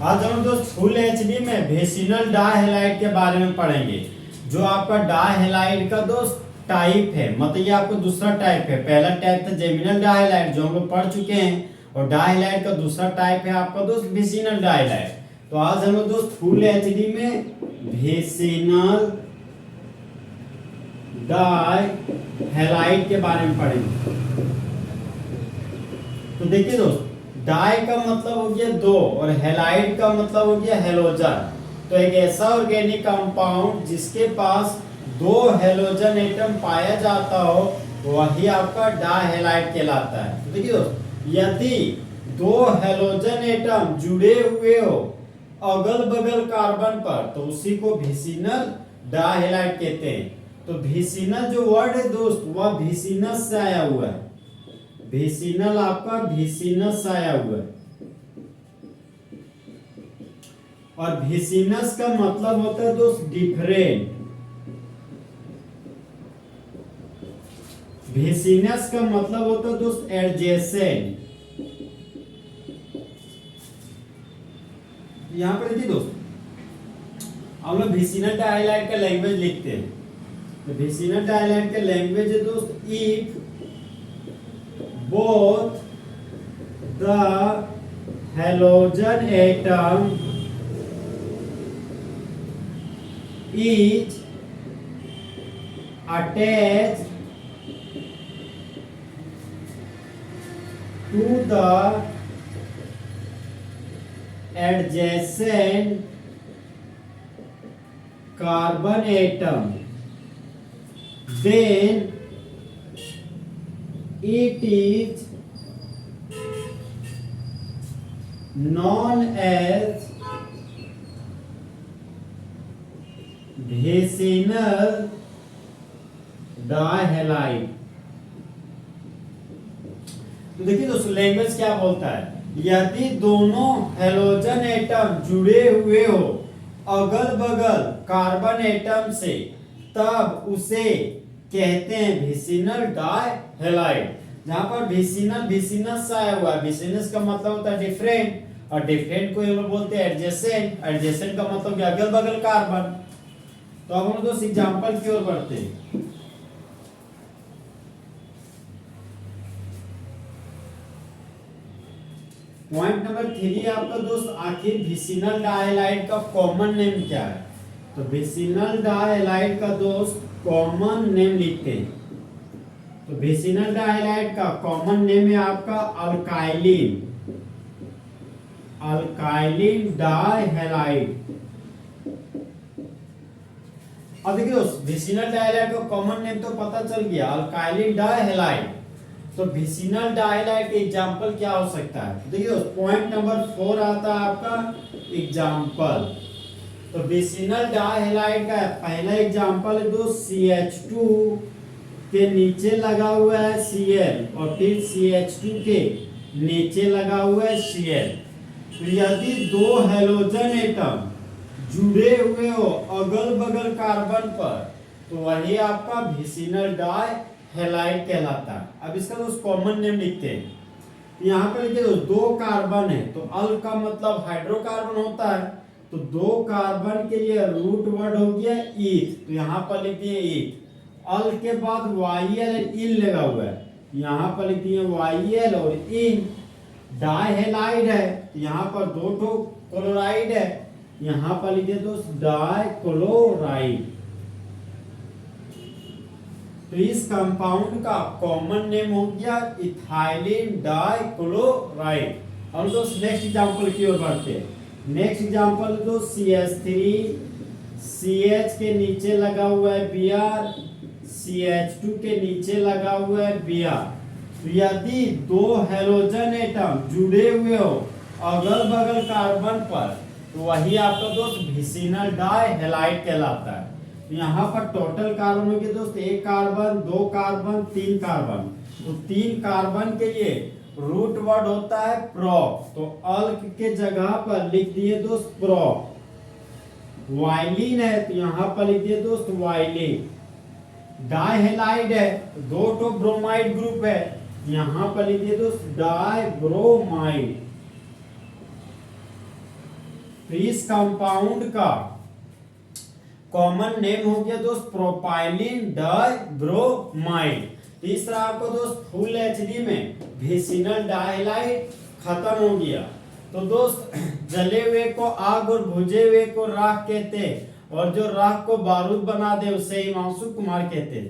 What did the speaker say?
आज हम दोस्त फुल एचडी में वेसिनल डायहैलाइड के बारे में पढ़ेंगे। जो आपका डायहैलाइड का दोस्त टाइप है, मतलब ये आपका दूसरा टाइप है। पहला टाइप था जेमिनल डायहैलाइड जो हम लोग पढ़ चुके हैं, और डायहैलाइड का दूसरा टाइप है आपका दोस्त वेसिनल डायहैलाइड। तो आज हम लोग दोस्त फुल एचडी में वेसिनल डायहैलाइड के बारे में पढ़ेंगे। तो देखिए दोस्त, डाई का मतलब हो गया दो और हैलाइड का मतलब हो गया हेलोजन। तो एक ऐसा ऑर्गेनिक कंपाउंड जिसके पास दो हेलोजन एटम पाया जाता हो वही आपका डायहैलाइड कहलाता है। तो देखिए दोस्त, यदि दो हेलोजन एटम जुड़े हुए हो अगल बगल कार्बन पर तो उसी को वेसिनल डायहैलाइड कहते हैं। तो वेसिनल जो वर्ड है दोस्त वह वेसिनस से आया हुआ है। वेसिनल आपका वेसिनस आया हुआ है, और वेसिनस का मतलब होता है दोस्त डिफरेंट। वेसिनस का मतलब होता है दोस्त एडजेसेंट। यहां पर देखिए दोस्त, हम लोग वेसिनल डायहैलाइड का लैंग्वेज लिखते हैं। तो वेसिनल डायहैलाइड का लैंग्वेज है दोस्त if both the halogen atom is attached to the adjacent carbon atom, then it is known as वेसिनल डायहैलाइड। तो देखिए दोस्तों, लैंग्वेज क्या बोलता है, यदि दोनों हेलोजन एटम जुड़े हुए हो अगल बगल कार्बन एटम से तब उसे कहते हैं वेसिनल डायहैलाइड। जहां पर वेसिनल वेसिनस से आया हुआ है। वेसिनस का मतलब होता है डिफरेंट, और डिफरेंट को हम लोग बोलते हैं एडजेसेंट। एडजेसेंट का मतलब क्या, अगल बगल कार्बन। तो अब हम दोस्त एग्जांपल की ओर बढ़ते हैं। पॉइंट नंबर 3 आपका दोस्त, आखिर वेसिनल डायहैलाइड का कॉमन नेम क्या है। तो वेसिनल डायहैलाइड का दोस्त कॉमन नेम लिखते हैं। तो वेसिनल डायहैलाइड का कॉमन नेम है आपका अल्काइलिन, अल्काइलिन डायहैलाइड। अब देखिए दोस्त, वेसिनल डायहैलाइड का कॉमन नेम तो पता चल गया, अल्काइलिन डायहैलाइड। तो वेसिनल डायहैलाइड के एग्जांपल क्या हो सकता है। देखिए दोस्त, पॉइंट नंबर 4 आता है आपका एग्जांपल। तो वेसिनल डायहैलाइड का पहला एग्जांपल है दोस्त CH2 के नीचे लगा हुआ है Cl, और फिर CH2 के नीचे लगा हुआ है Cl। तो यदि दो हेलोजन एटम जुड़े हुए हो अगल बगल कार्बन पर तो वही आपका वेसिनल डायहैलाइड कहलाता है। अब इसका दोस्त कॉमन नेम लिखते हैं। यहाँ पर देखिए दो कार्बन है, तो अल का मतलब हाइड्रोकार्बन होता है। तो दो कार्बन के लिए रूट वर्ड हो गया ईथ, तो यहाँ पर लिख दिए ईथ। अल के बाद YL इन लगा हुआ है, यहाँ पर लिख दिए YL और इन। डायहैलाइड है तो यहाँ पर दो ठो क्लोराइड है, यहाँ पर लिख दिए दोस्त डाइक्लोराइड। तो इस कंपाउंड का कॉमन नेम हो गया इथाइलिन डाइक्लोराइड। और दोस्त नेक्स्ट एग्जांपल की ओर बढ़ते हैं। नेक्स्ट एग्जांपल दो CH3, CH के नीचे लगा हुआ है Br, CH2 के नीचे लगा हुआ है Br। तो यदि दो हेलोजन एटम जुड़े हुए हो अगल बगल कार्बन पर तो वही आपका दोस्त वेसिनल डायहैलाइड कहलाता है। तो यहाँ पर टोटल कार्बन हो गए दोस्त, एक कार्बन, दो कार्बन, तीन कार्बन। तो तीन कार्बन के लिए रूट वर्ड होता है प्रोप, तो अल्क के जगह पर लिख दिए दोस्त प्रोप। वाइलिन है तो यहाँ पर लिख दिए दोस्त वाइलिन। डायहैलाइड है तो दो तो ब्रोमाइड ग्रुप है, यहाँ पर लिख दिए दोस्त डाइब्रोमाइड। इस कंपाउंड का कॉमन नेम हो गया दोस्त प्रोपाइलिन डाइब्रोमाइड। तीसरा आपको दोस्त फुल एचडी में विसिनल डाइलाइट खत्म हो गया। तो दोस्त जले हुए को आग और भुजे हुए को राख कहते, और जो राख को बारूद बना दे उसे हिमांशु कुमार कहते।